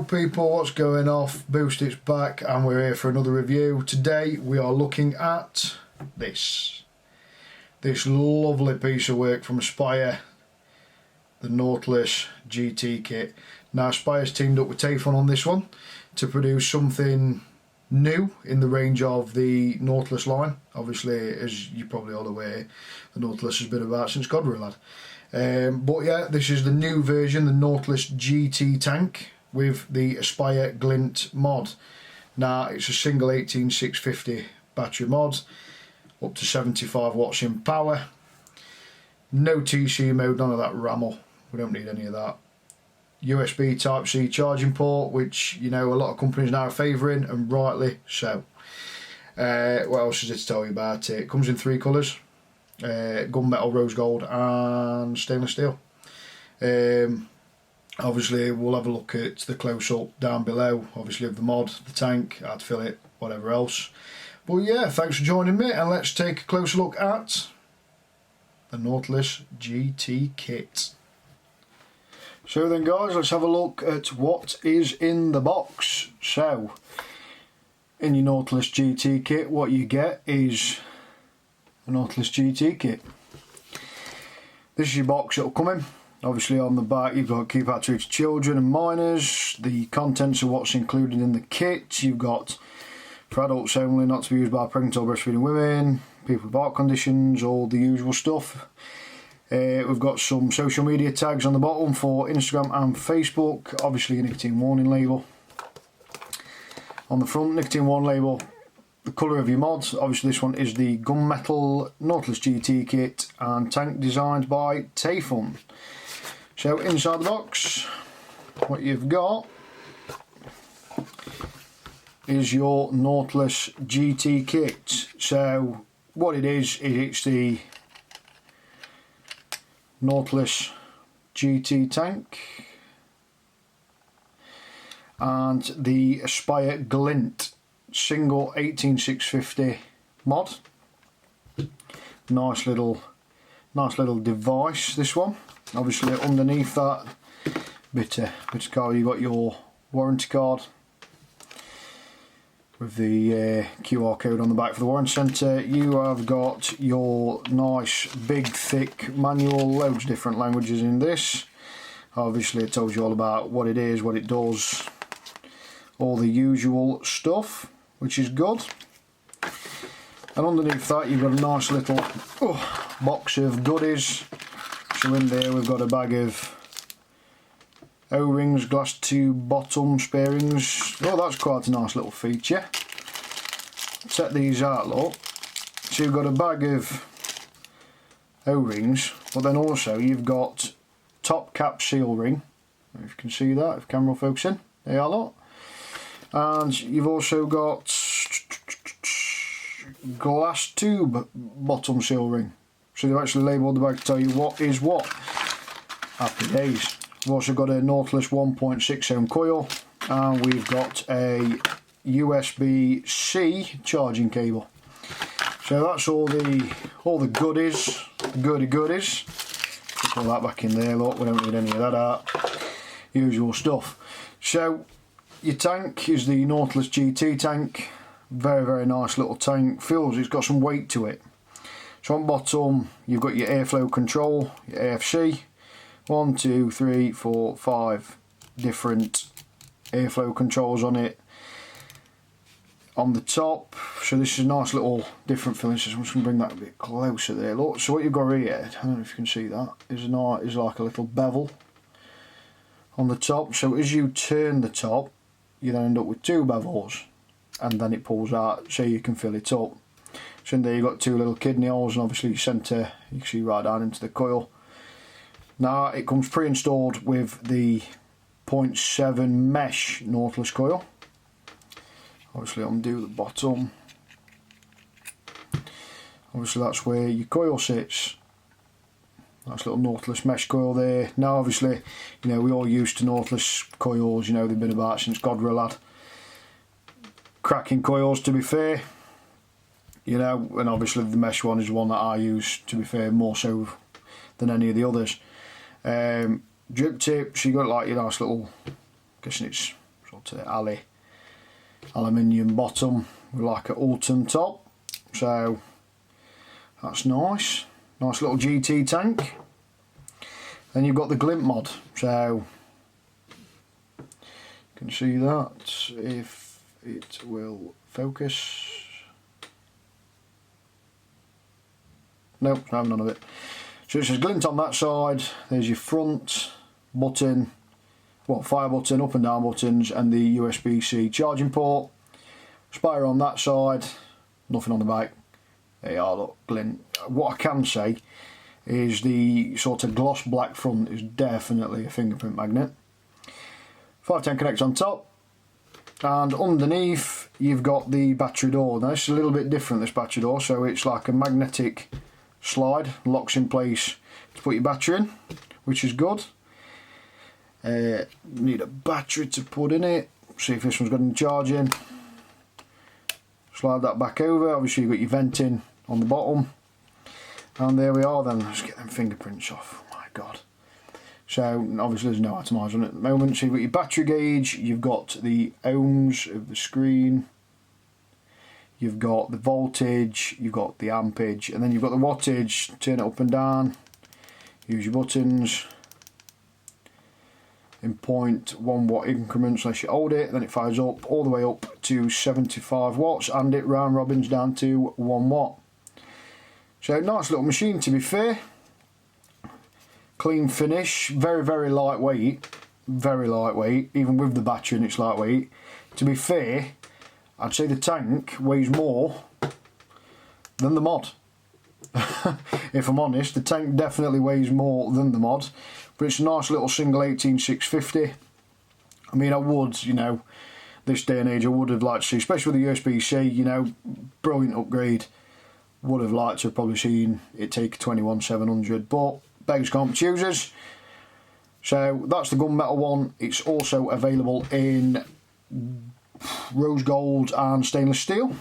people, what's going off? Boost It's back and we're here for another review. Today we are looking at this lovely piece of work from Aspire, the Nautilus GT kit. Now Aspire's teamed up with Taifun on this one to produce something new in the range of the Nautilus line. Obviously, as you're probably all aware, the Nautilus has been about since God were a lad. But yeah, this is the new version, the Nautilus GT Tank with the Aspire Glint Mod. Now it's a single 18650 battery mod, up to 75 watts in power. No TC mode, none of that ramble. We don't need any of that. USB Type-C charging port, which you know a lot of companies now are favouring, and rightly so. What else is there to tell you about it? It comes in 3 colours. Gunmetal, rose gold and stainless steel. Obviously we'll have a look at the close-up down below, obviously of the mod, the tank, how to fill it, whatever else. But yeah, thanks for joining me, and let's take a closer look at the Nautilus GT kit. So then guys, let's have a look at what is in the box. So in your Nautilus GT kit, what you get is a Nautilus GT kit. This is your box it'll come in. Obviously on the back you've got keep out to reach children and minors, the contents of what's included in the kit. You've got for adults only, not to be used by pregnant or breastfeeding women, people with heart conditions, all the usual stuff. We've got some social media tags on the bottom for Instagram and Facebook. Obviously a nicotine warning label. On the front, nicotine warning label, the colour of your mods. Obviously this one is the gunmetal Nautilus GT kit and tank designed by Taifun. So inside the box, what you've got is your Nautilus GT kit. So what it is it's the Nautilus GT tank and the Aspire Glint single 18650 mod. Nice little device, this one. Obviously underneath that bit of card you've got your warranty card with the QR code on the back for the warranty centre. You have got your nice big thick manual, loads of different languages in this. Obviously it tells you all about what it is, what it does, all the usual stuff, which is good. And underneath that you've got a nice little box of goodies. So in there we've got a bag of O-rings, glass tube bottom spare rings. Oh, that's quite a nice little feature. Set these out, look. So you've got a bag of O-rings, but then also you've got top cap seal ring. If you can see that, if camera will focus in. There you are, look. And you've also got glass tube bottom seal ring. So they've actually labelled the bag to tell you what is what. Happy days. We've also got a Nautilus 1.6 ohm coil, and we've got a USB-C charging cable. So that's all the goodies, goodies. Put all that back in there, look, we don't need any of that out. Usual stuff. So your tank is the Nautilus GT tank. Very nice little tank. Feels it's got some weight to it. So on bottom you've got your airflow control, your AFC. 1, 2, 3, 4, 5 different airflow controls on it. On the top, so this is a nice little different feeling. So I'm just going to bring that a bit closer there. Look, so what you've got here, I don't know if you can see that, is like a little bevel on the top. So as you turn the top, you then end up with 2 bevels, and then it pulls out so you can fill it up. So in there you've got 2 little kidney holes, and obviously your centre, you can see right down into the coil. Now it comes pre-installed with the 0.7 mesh Nautilus coil. Obviously undo the bottom. Obviously that's where your coil sits. Nice little Nautilus mesh coil there. Now obviously, you know, we're all used to Nautilus coils, you know, they've been about since God were a lad. Cracking coils, to be fair. You know, and obviously the mesh one is the one that I use, to be fair, more so than any of the others. Drip tip, so you got like your nice little, guessing it's sort of aluminium bottom with like an Ultim top, so that's nice. Nice little GT tank. Then you've got the Glint Mod, so you can see that if it will focus. Nope, I have none of it. So it says Glint on that side, there's your front button, well, fire button, up and down buttons, and the USB-C charging port. Spire on that side, nothing on the back. There you are, look, Glint. What I can say is the sort of gloss black front is definitely a fingerprint magnet. 510 connects on top, and underneath you've got the battery door. Now this is a little bit different, this battery door, so it's like a magnetic slide, locks in place to put your battery in, which is good. Need a battery to put in it, see if this one's got any charging. Slide that back over, obviously you've got your venting on the bottom. And there we are then, let's get them fingerprints off, oh my god. So obviously there's no atomizer on it at the moment, so you've got your battery gauge, you've got the ohms of the screen, you've got the voltage, you've got the ampage, and then you've got the wattage. Turn it up and down, use your buttons in 0.1 watt increments unless you hold it, then it fires up all the way up to 75 watts and it round robins down to 1 watt. So nice little machine, to be fair. Clean finish, very very lightweight, even with the battery and it's lightweight. To be fair, I'd say the tank weighs more than the mod. If I'm honest, the tank definitely weighs more than the mod, but it's a nice little single 18650. I mean, I would, you know, this day and age I would have liked to see, especially with the USB-C, you know, brilliant upgrade. Would have liked to have probably seen it take a 21700, but beggars can't be choosers. So that's the gunmetal one. It's also available in rose gold and stainless steel.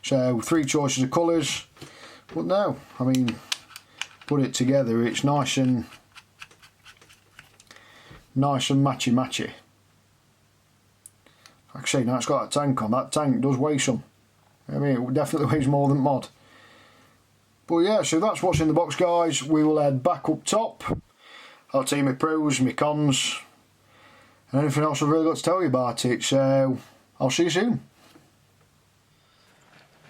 So 3 choices of colours. But no, I mean, put it together, it's nice and matchy. Like I say, now it's got that tank on. That tank does weigh some. I mean, it definitely weighs more than mod. But yeah, so that's what's in the box, guys. We will head back up top. I'll tell you my pros, my cons, and anything else I've really got to tell you about it. So I'll see you soon.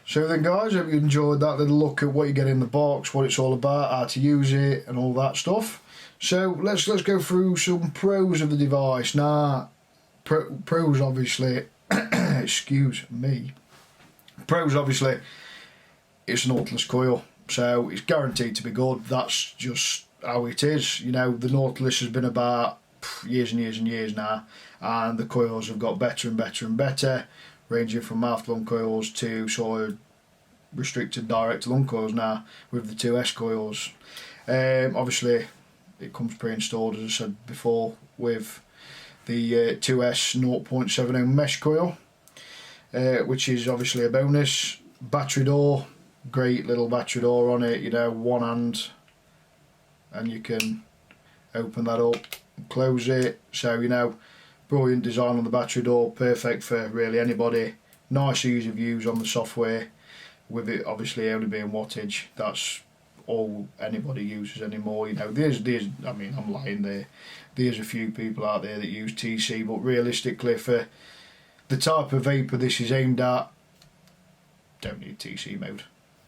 So then, guys, hope you enjoyed that little look at what you get in the box, what it's all about, how to use it, and all that stuff. So let's go through some pros of the device. Now, pros obviously, excuse me. Pros obviously, it's a Nautilus coil, so it's guaranteed to be good. That's just how it is. You know, the Nautilus has been about years and years and years now, and the coils have got better and better and better, ranging from mouth to lung coils to sort of restricted direct to lung coils now with the 2S coils. Obviously it comes pre-installed, as I said before, with the 2S 0.70 mesh coil, which is obviously a bonus. Battery door, great little battery door on it, you know, one hand and you can open that up and close it. So, you know, brilliant design on the battery door, perfect for really anybody. Nice ease of use on the software, with it obviously only being wattage. That's all anybody uses anymore. You know, there's I mean, I'm lying there. There's a few people out there that use TC, but realistically, for the type of vapor this is aimed at, don't need TC mode.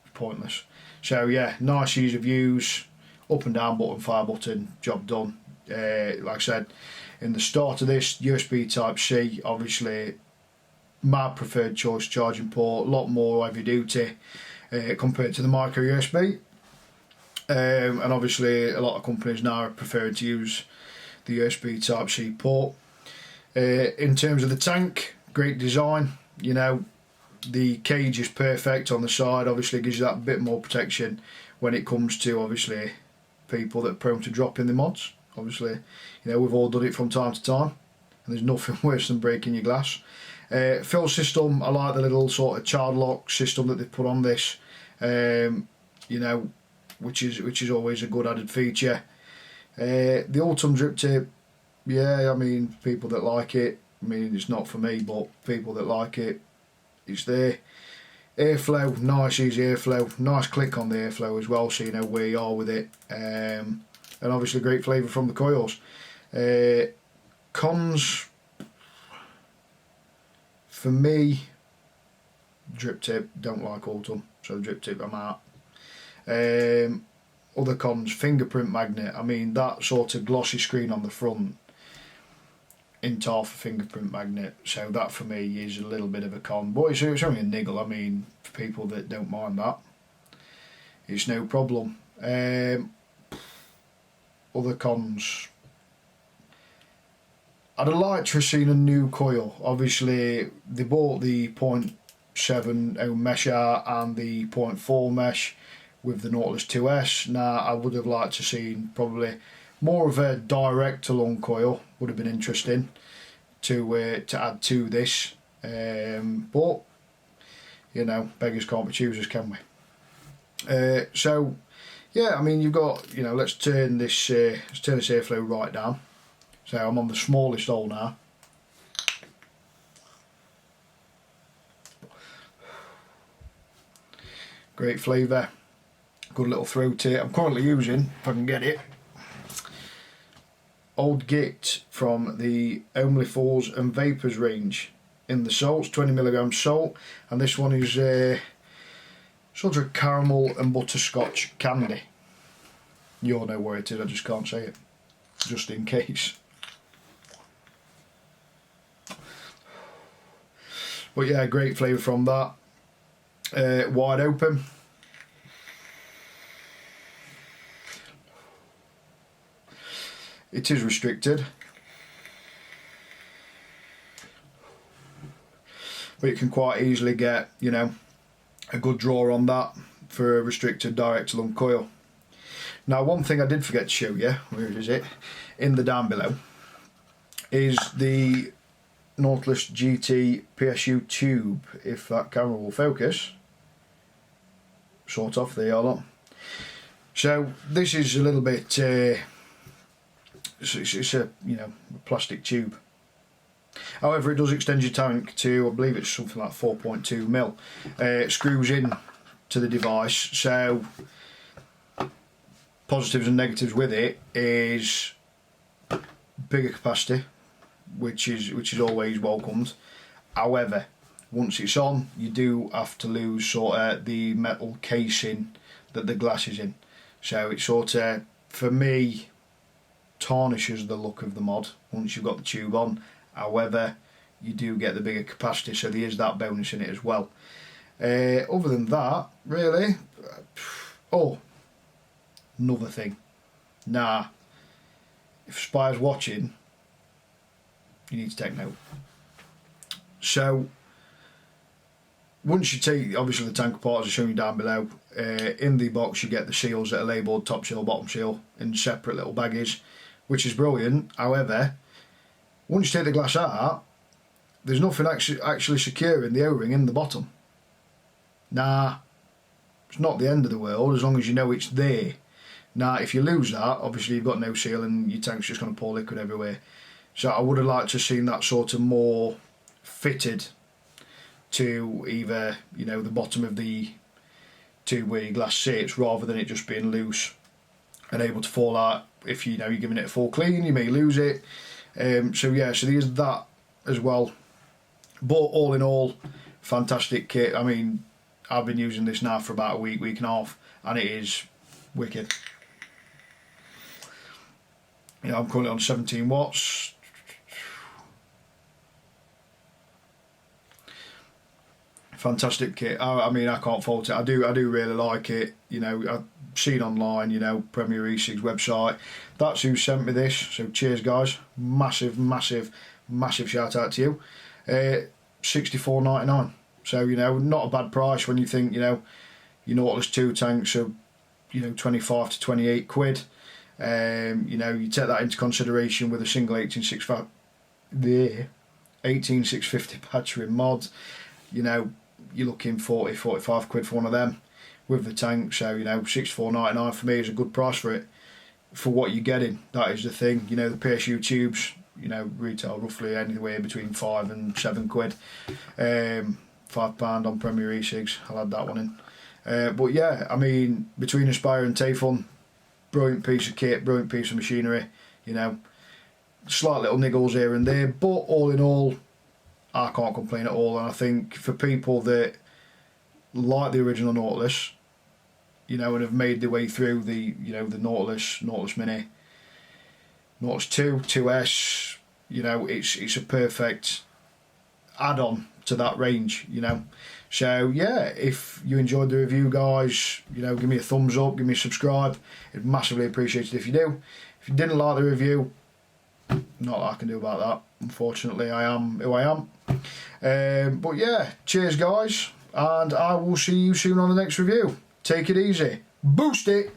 It's pointless. So yeah, nice ease of use, up and down button, fire button, job done. Like I said, in the start of this, USB Type C, obviously my preferred choice charging port, a lot more heavy duty compared to the micro USB. And obviously a lot of companies now are preferring to use the USB Type C port. In terms of the tank, great design, you know, the cage is perfect on the side, obviously gives you that bit more protection when it comes to obviously people that are prone to dropping the mods. Obviously, you know, we've all done it from time to time, and there's nothing worse than breaking your glass. Fill system, I like the little sort of child lock system that they've put on this, you know, which is always a good added feature. The Ultim drip tip, yeah, I mean, people that like it, I mean, it's not for me, but people that like it, it's there. Airflow, nice easy airflow, nice click on the airflow as well, so you know where you are with it, and obviously great flavour from the coils. Cons, for me, drip tip, don't like autumn, so drip tip I'm out. Other cons, fingerprint magnet. I mean, that sort of glossy screen on the front isn't half a fingerprint magnet, so that for me is a little bit of a con, but it's only a niggle. I mean, for people that don't mind that, it's no problem. Other cons, I'd have liked to have seen a new coil. Obviously they bought the 0.7 mesh out and the 0.4 mesh with the Nautilus 2S. Now I would have liked to have seen probably more of a direct to lung coil, would have been interesting to add to this, but you know, beggars can't be choosers, can we? So yeah, I mean, you've got, you know, let's turn this airflow right down. So I'm on the smallest hole now. Great flavour, good little throat here. I'm currently using, if I can get it, Old Git from the Only4s and Vapors range in the salts, 20mg salt, and this one is sort of caramel and butterscotch candy. You all know where it is, I just can't say it, just in case. But yeah, great flavour from that. Wide open. It is restricted, but you can quite easily get, you know, a good draw on that for a restricted direct to lung coil. Now, one thing I did forget to show you, where is it, in the down below, is the Nautilus GT PSU tube, if that camera will focus. Sort of, there you are. So this is a little bit, it's a, you know, a plastic tube. However, it does extend your tank to, I believe it's something like 4.2mm. It screws in to the device, so positives and negatives with it is bigger capacity, which is always welcomed. However, once it's on, you do have to lose sort of the metal casing that the glass is in. So it sort of, for me, tarnishes the look of the mod once you've got the tube on. However, you do get the bigger capacity, so there is that bonus in it as well. Other than that, really, oh, another thing. Nah, if Spire's watching, you need to take note. So, once you take, obviously the tank apart, as I shown you down below, in the box you get the seals that are labelled top seal, bottom seal, in separate little baggies, which is brilliant. However, once you take the glass out, there's nothing actually securing the O-ring in the bottom. Nah, it's not the end of the world as long as you know it's there. Now, if you lose that, obviously you've got no seal and your tank's just going to pour liquid everywhere. So I would have liked to have seen that sort of more fitted to either, you know, the bottom of the tube where your glass sits, rather than it just being loose and able to fall out. If you know you're giving it a full clean, you may lose it. So yeah, so there's that as well. But all in all, fantastic kit. I mean, I've been using this now for about a week and a half, and it is wicked. You know, I'm currently on 17 watts. Fantastic kit. I mean, I can't fault it. I do really like it. You know, I've seen online, you know, Premier E6's website. That's who sent me this. So cheers, guys. Massive, massive, massive shout out to you. $64.99. So, you know, not a bad price when you think, you know, your Nautilus 2 tanks are, you know, 25 to 28 quid. You know, you take that into consideration with a single 18650 battery mod. You know, you're looking 40, 45 quid for one of them with the tank. So, you know, $64.99 for me is a good price for it, for what you're getting. That is the thing. You know, the PSU tubes, you know, retail roughly anywhere between £5 and £7. £5 on Premier E-cigs, I'll add that one in. But yeah, I mean, between Aspire and Taifun, brilliant piece of kit, brilliant piece of machinery, you know, slight little niggles here and there, but all in all, I can't complain at all. And I think for people that like the original Nautilus, you know, and have made their way through the, you know, the Nautilus Mini, Nautilus 2, 2S, you know, it's a perfect add-on to that range, you know. So yeah, if you enjoyed the review, guys, you know, give me a thumbs up, give me a subscribe. It'd massively appreciate it if you do. If you didn't like the review, not that I can do about that, unfortunately. I am who I am. But yeah, cheers guys, and I will see you soon on the next review. Take it easy. Boost it!